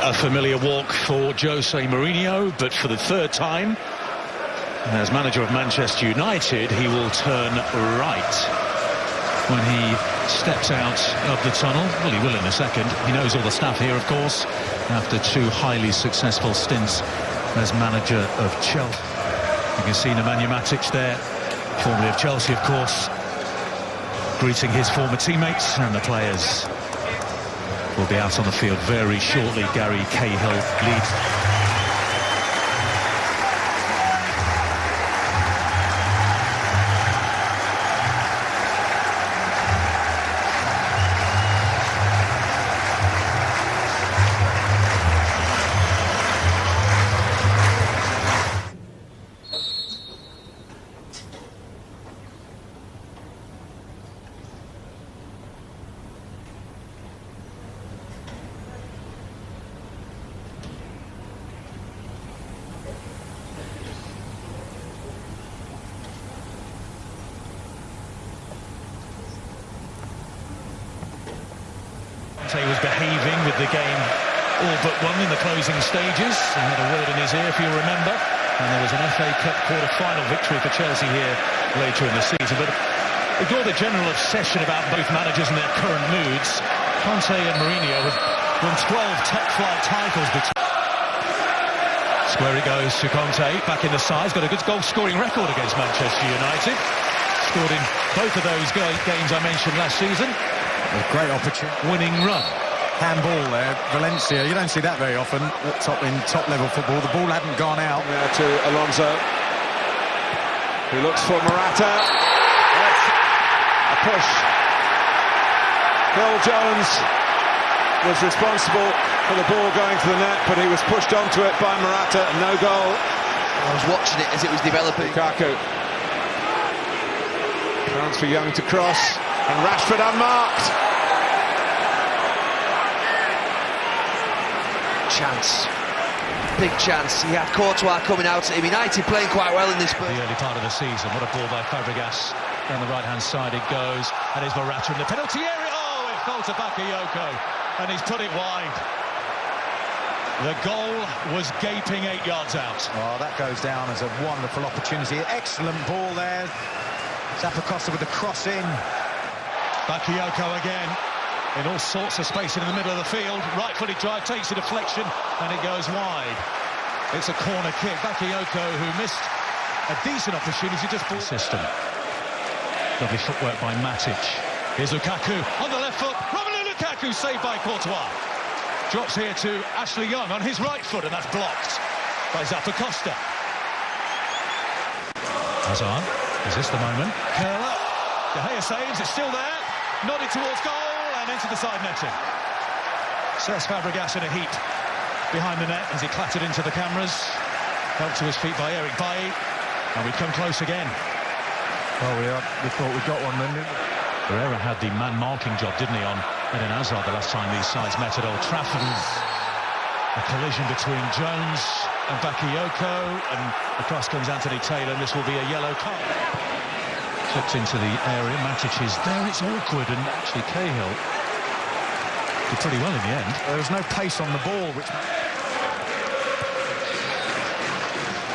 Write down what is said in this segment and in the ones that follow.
A familiar walk for Jose Mourinho, but for the third time as manager of Manchester United, he will turn right when he steps out of the tunnel. Well, he will in a second. He knows all the staff here, of course, after two highly successful stints as manager of Chelsea. You can see Nemanja Matic there, formerly of Chelsea, of course, greeting his former teammates, and the players will be out on the field very shortly. Gary Cahill leads. He was behaving with the game all but won in the closing stages. He had a word in his ear, if you remember, and there was an FA Cup quarter-final victory for Chelsea here later in the season. But ignore the general obsession about both managers and their current moods. Conte and Mourinho have won 12 top-flight titles between. Square it goes to Conte, back in the side. He's got a good goal-scoring record against Manchester United. Scored in both of those games I mentioned last season. A great opportunity. Winning run. Handball there, Valencia. You don't see that very often in top-level football. The ball hadn't gone out. There to Alonso, who looks for Morata. That's a push. Phil Jones was responsible for the ball going to the net, but he was pushed onto it by Morata. No goal. I was watching it as it was developing. Lukaku. Chance for Young to cross, and Rashford unmarked. Chance. Big chance. He had Courtois coming out at him. United playing quite well in this. The early part of the season. What a ball by Fabregas. Down the right-hand side it goes. And it's Morata in the penalty area. Oh, it fell to Bakayoko. And he's put it wide. The goal was gaping 8 yards out. Oh, that goes down as a wonderful opportunity. Excellent ball there. Zappacosta with the cross in. Bakayoko again. In all sorts of space in the middle of the field. Right-footed drive, takes a deflection, and it goes wide. It's a corner kick. Bakayoko, who missed a decent opportunity, just brought system. Lovely footwork by Matic. Here's Lukaku on the left foot. Romelu Lukaku saved by Courtois. Drops here to Ashley Young on his right foot, and that's blocked by Zappacosta. Hazard, is this the moment? Curler. De Gea saves, it's still there. Nodded towards goal. And into the side netting. Cesc Fabregas in a heap behind the net as he clattered into the cameras. Helped to his feet by Eric Bailly. And we come close again. Well, we thought we got one then, didn't we? Pereira had the man-marking job, didn't he, on Eden Hazard the last time these sides met at Old Trafford. A collision between Jones and Bakayoko, and across comes Anthony Taylor, and this will be a yellow card. Flipped into the area, Matic is there, it's awkward, and actually Cahill did pretty well in the end. There was no pace on the ball, which...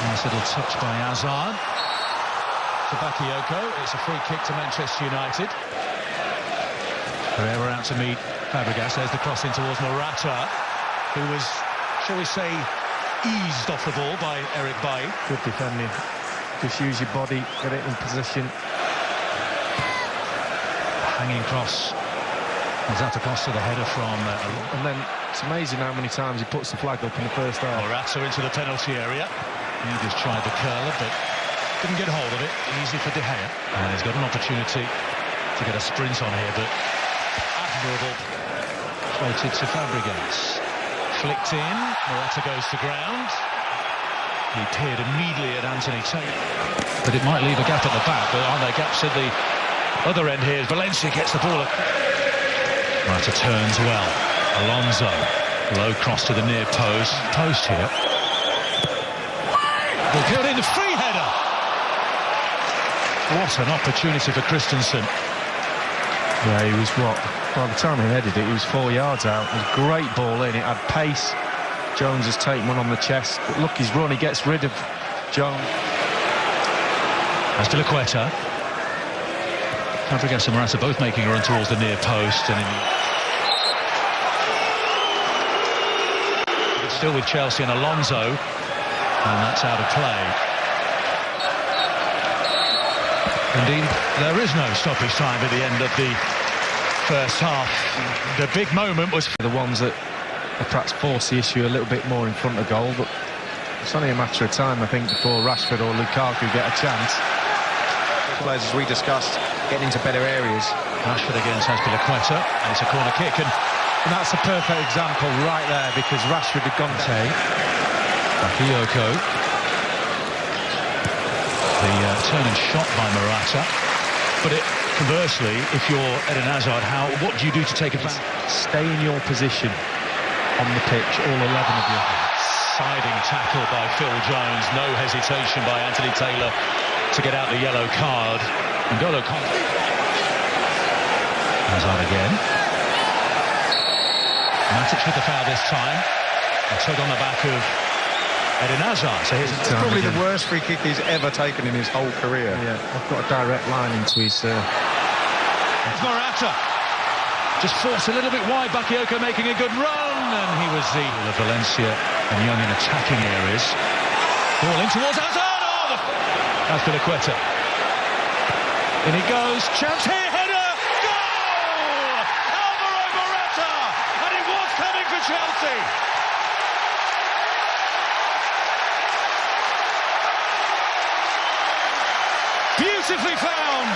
Nice little touch by Hazard. To Bakayoko, it's a free kick to Manchester United. Pereira out to meet Fabregas, there's the cross in towards Morata, who was, shall we say, eased off the ball by Eric Bailly. Good defending. Just use your body, get it in position. Hanging cross. Zappacosta, the header from... and then it's amazing how many times he puts the flag up in the first half. Morata into the penalty area. He just tried the curler, but didn't get hold of it. Easy for De Gea. And he's got an opportunity to get a sprint on here, but admirable. Floated to Fabregas. Flicked in. Morata goes to ground. He peered immediately at Anthony Taylor. But it might leave a gap at the back, but are there gaps at the other end here? Valencia gets the ball. Morata turns well. Alonso. Low cross to the near post here. Will go in, the free header. What an opportunity for Christensen. Yeah, he was what? By the time he headed it, he was 4 yards out. It was a great ball in. It had pace. Jones has taken one on the chest. But look, his run, he gets rid of Jones. Azpilicueta. Fabregas and Morata both making a run towards the near post, and it's still with Chelsea and Alonso, and that's out of play. Indeed, there is no stoppage time at the end of the first half. The big moment was The ones that perhaps force the issue a little bit more in front of goal, but it's only a matter of time, I think, before Rashford or Lukaku get a chance. Players, as we discussed, getting into better areas. Rashford against Azpilicueta, and it's a corner kick, and that's a perfect example right there, because Rashford had gone down. Bakayoko. The turn and shot by Morata, but conversely, if you're Eden Hazard, what do you do to take advantage? Stay in your position on the pitch, all 11 of you. Siding tackle by Phil Jones, no hesitation by Anthony Taylor to get out the yellow card. N'Golo Kanté. Hazard again. Matic with the foul this time. A tug on the back of Eden Hazard. So here's probably the worst free kick he's ever taken in his whole career. Yeah, I've got a direct line into his... Morata just forced a little bit wide. Bakayoko making a good run, and he was the Valencia and Young in attacking areas. Ball in towards Hazard. Oh, Azpilicueta. In he goes. Chance here. Header. Goal! Alvaro Morata, and it was coming for Chelsea. Beautifully found.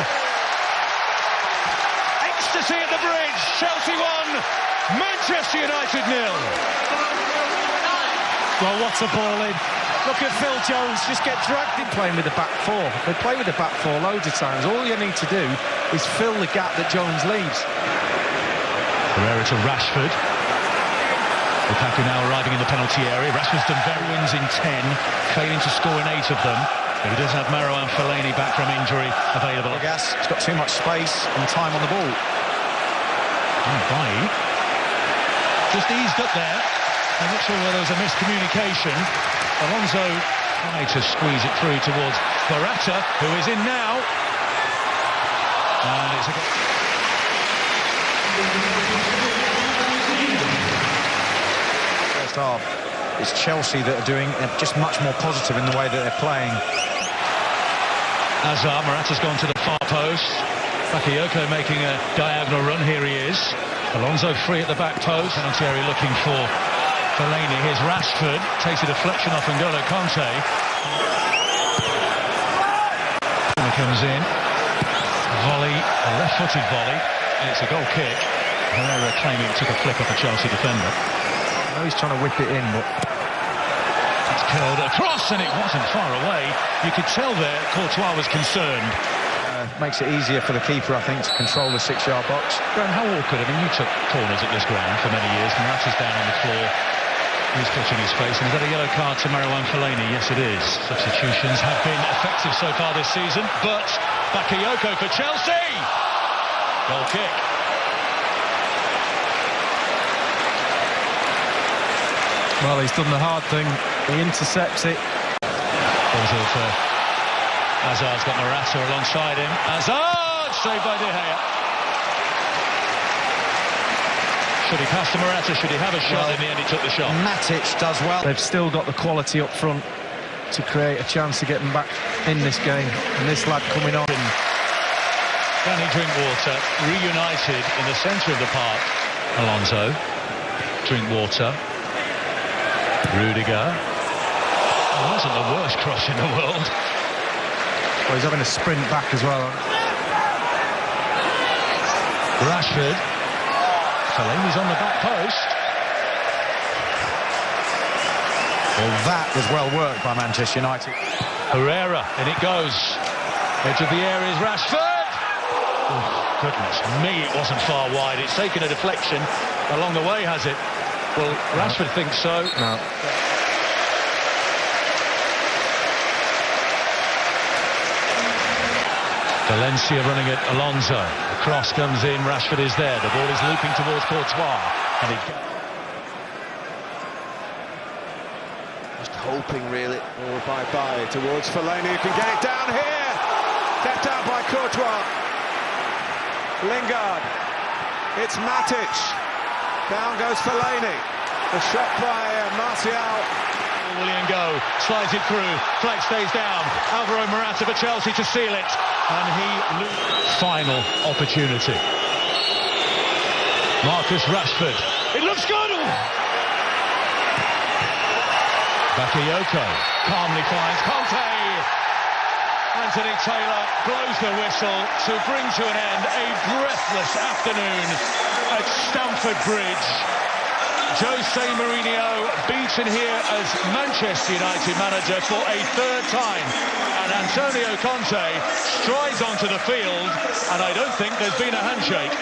Ecstasy at the bridge. Chelsea 1, Manchester United 0. Well, what's a ball in? Look at Phil Jones just get dragged in playing with the back four. They play with the back four loads of times. All you need to do is fill the gap that Jones leaves. Herrera to Rashford. Lukaku now arriving in the penalty area. Rashford's done very wins in 10, failing to score in 8 of them. But he does have Marouane Fellaini back from injury available. Gas, he's got too much space and time on the ball. Bailly just eased up there. I'm not sure whether there was a miscommunication. Alonso tried to squeeze it through towards Morata, who is in now. And it's a... First half, it's Chelsea that are doing just much more positive in the way that they're playing. Hazard, Morata's gone to the far post. Bakayoko making a diagonal run. Here he is. Alonso free at the back post. Penalty area looking for Fellaini. Here's Rashford. Takes a deflection off N'Golo Kanté. Comes in. Volley, a left-footed volley. And it's a goal kick. Herrera claiming it took a flick off a Chelsea defender. I know he's trying to whip it in, but... It's curled across, and it wasn't far away. You could tell there Courtois was concerned. Makes it easier for the keeper, I think, to control the 6-yard box. Graham, how awkward? I mean, you took corners at this ground for many years. Morata's down on the floor. He's touching his face. And is that a yellow card to Marouane Fellaini? Yes, it is. Substitutions have been effective so far this season, but Bakayoko for Chelsea. Goal kick. Well, he's done the hard thing. He intercepts it. Ball's for Hazard's got Morata alongside him. Hazard! Saved by De Gea. Should he pass to Morata? Should he have a shot? In the end, he took the shot. Matic does well. They've still got the quality up front to create a chance to get them back in this game. And this lad coming on. Danny Drinkwater reunited in the centre of the park. Alonso. Drinkwater. Rudiger. It wasn't the worst cross in the world. Well, he's having a sprint back as well. Rashford. Fellaini's on the back post. Well, that was well worked by Manchester United. Herrera, and it goes. Edge of the area is Rashford. Oh, goodness me, it wasn't far wide. It's taken a deflection along the way, has it? Well, Rashford thinks so. No. Valencia running at Alonso. The cross comes in, Rashford is there. The ball is looping towards Courtois. And hoping, really. Forward by Bailly towards Fellaini, who can get it down here. Kept out by Courtois. Lingard. It's Matic. Down goes Fellaini. The shot by Martial. Willian go, slides it through, flag stays down, Alvaro Morata for Chelsea to seal it, and he final opportunity. Marcus Rashford, it looks good! Bakayoko calmly finds Conte. Anthony Taylor blows the whistle to bring to an end a breathless afternoon at Stamford Bridge. Jose Mourinho beaten here as Manchester United manager for a third time, and Antonio Conte strides onto the field, and I don't think there's been a handshake.